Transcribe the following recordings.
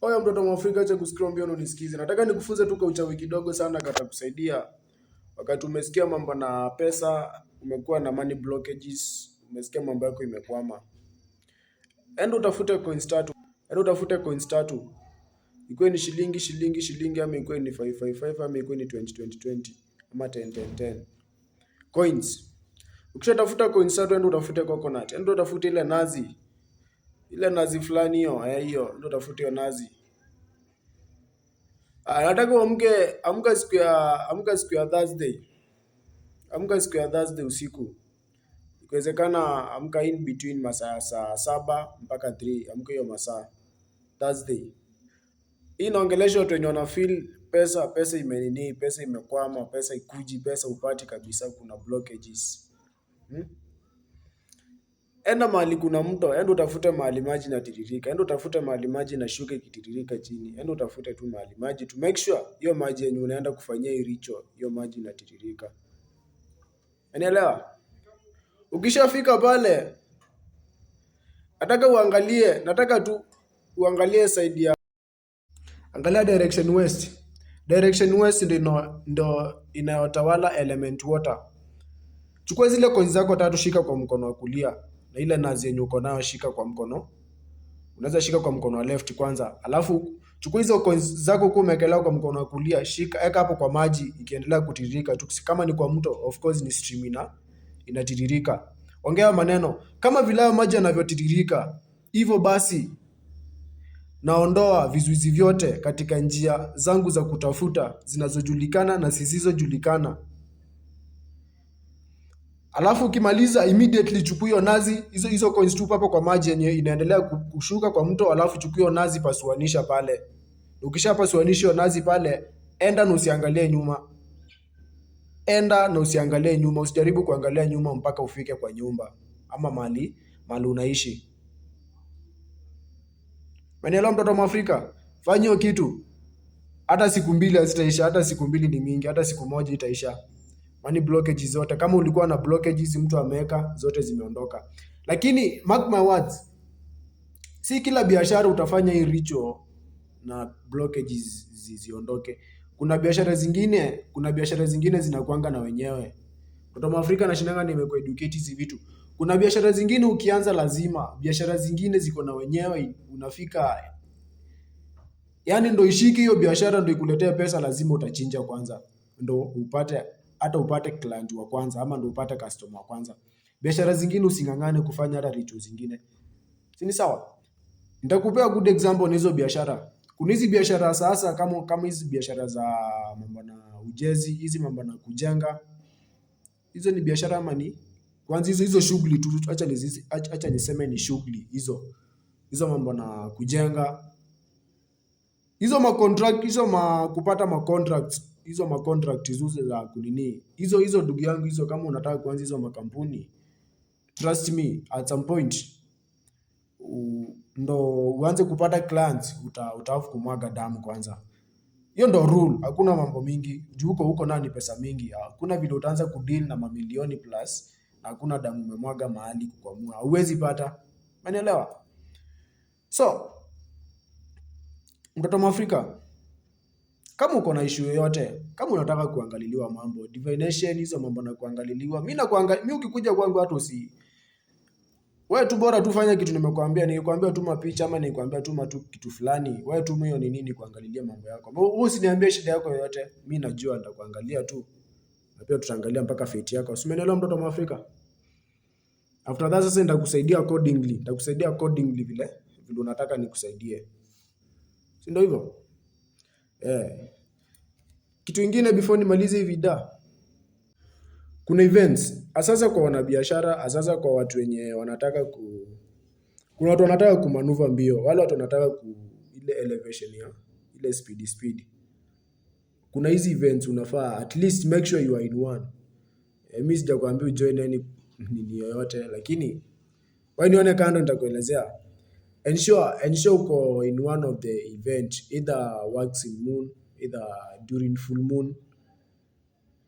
Oya mtoto Mwafrika, acha kusikia mbio unisikize. Nataka nikufunze tu kwa uchawi kidogo sana katakusaidia. Wakati umesikia mambo na pesa, umekuwa na money blockages, umesikia mambo yako imekwama. Enda utafute coins tatu. Enda utafute coins tatu. Ikuwe ni shilingi ama ikuwe ni 555 ama ikuwe ni 20 ama 10. Coins. Ukishatafuta coins tatu, enda utafute coconut. Enda utafute ile nazi. Ile nazi fulani hiyo, enda utafute hiyo nazi. Nataka amka siku ya Thursday. Amka siku ya Thursday usiku. Ikiwezekana amka in between masaa saa 7 mpaka 3. Amka hiyo masaa Thursday. Hii inaongelesha watu wenye wana feel pesa pesa imekwama, pesa ikuji, pesa upati kabisa, kuna blockages. Enda mahali kuna mto, enda utafute mahali maji na tiririka. Enda utafute mahali maji na shuka ikitiririka chini. Enda utafute tu mahali maji to make sure hiyo maji yenye unaenda kufanyia hii ritual, hiyo maji inatiririka. Unaelewa? Ukishafika pale, nataka tu uangalie side ya angalia direction west. Direction west ndio inayotawala element water. Chukua zile coins zako tatu, shika kwa mkono wa kulia. Na ile nazi yenye uko nayo shika kwa mkono. Unaweza shika kwa mkono wa left kwanza. Alafu chukua hizo coins zako kwa umekelea kwa mkono wa kulia, shika eka hapo kwa maji ikiendelea kutiririka tu. Kama ni kwa mto, of course ni stream inatiririka. Ongea maneno kama vile maji yanavyotiririka. Hivyo basi naondoa vizuizi vyote katika njia zangu za kutafuta zinazojulikana na zisizojulikana. Alafu ukimaliza immediately chukua hiyo nazi, hizo coins tu hapo kwa maji yenye inaendelea kushuka kwa mto, alafu chukua hiyo nazi pasuanisha pale. Ukishapasuanisha hiyo nazi pale, enda na usiangalie nyuma. Usijaribu kuangalia nyuma mpaka ufike kwa nyumba ama mahali unaishi. Manielewa mtoto Mwafrika? Fanya hiyo kitu. Hata siku 2 hazitaisha, hata siku 2 ni mingi, hata siku 1 itaisha. Money blockages zote, kama ulikuwa na blockages mtu ameweka, zote zimeondoka. Lakini mark my words, si kila biashara utafanya hii ritual na blockages ziondoke. Kuna biashara zingine zinakuanga na wenyewe. Mtoto Mwafrika nashindanga nimekueducate hizi vitu. Kuna biashara zingine ukianza lazima, biashara zingine ziko na wenyewe, unafika yani ndo ishiki hiyo biashara ndo ikuletee pesa, lazima utachinja kwanza ndo upate client wa kwanza ama ndo upate customer wa kwanza. Biashara zingine usingangane kufanya hata ritual zingine. Si ni sawa? Nitakupea good example hizo biashara. Kuna hizi biashara sasa kama hizi biashara za mambo na ujenzi, hizi mambo na kujenga. Hizo ni biashara ama ni? Kwanza hizo shughuli tu, acha niseme ni shughuli hizo. Hizo mambo na kujenga. Kupata contracts, hizo contracts hizo za kunini. Hizo ndugu yangu hizo, kama unataka kuanza hizo makampuni, trust me, at some point ndo uanze kupata clients, utaanza kumwaga damu kwanza. Hiyo ndo rule, hakuna mambo mingi. Juu huko nani pesa mingi. Hakuna vile utaanza kudeal na mamilioni plus na hakuna damu umemwaga mahali kukwamua. Huwezi pata. Umeelewa? So, mtoto Mwafrika, kama uko na issue yoyote, kama unataka kuangaliliwa mambo, divination hizo mambo na kuangaliliwa, mimi ukikuja kwangu hata wewe tu bora tu fanya kitu nimekuambia, nikwambia tu mapicha ama nikwambia tu kitu fulani, wewe tu hiyo ni nini kuangalilia mambo yako. Wewe usiniambie shida yako yoyote, mimi najua nitakuangalia tu. Na pia tutaangalia mpaka fate yako. Usimenelewa mtoto Mwafrika? After that sasa nitakusaidia accordingly vile unataka nikusaidie. Si ndio hivyo? Kitu kingine before nimalize hii video. Kuna events, asasa kwa wanabiashara, asasa kwa watu wenye wanataka kuna watu wanataka kumanuva mbio, wale watu wanataka ile elevation ya ile speed. Kuna hizi events unafaa at least make sure you are in one. Mimi sijakwambia join any nini yoyote, lakini wewe nione kando nitakuelezea. Ensure uko in one of the event, either waxing moon, either during full moon.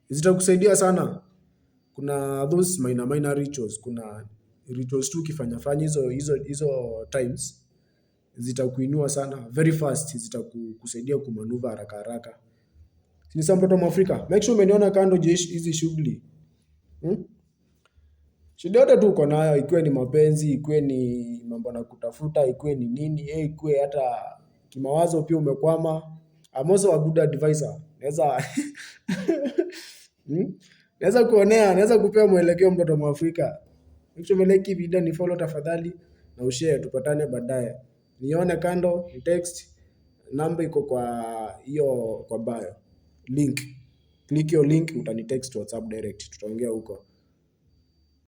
Zitakusaidia sana. Kuna those minor rituals, kuna rituals tu ukifanya hizo times zitakuinua sana very fast, zitakusaidia kumanuva haraka haraka. Ni sawa mtoto Mwafrika? Make sure umeniona kando hizi shughuli. Shida yote tu uko nayo, ikuwe ni mapenzi, ikuwe ni mambo na kutafuta, ikuwe ni nini, ikuwe hata kimawazo pia umekwama. I'm also a good advisor. Naweza kuonea, naweza kupea mwelekeo mtoto Mwafrika. Make sure umelike video, ni follow tafadhali na ushare, tupatane baadaye. Nione kando, ni text, namba iko kwa hiyo kwa bio. Link. Click your link, utani text WhatsApp direct. Tutaongea huko.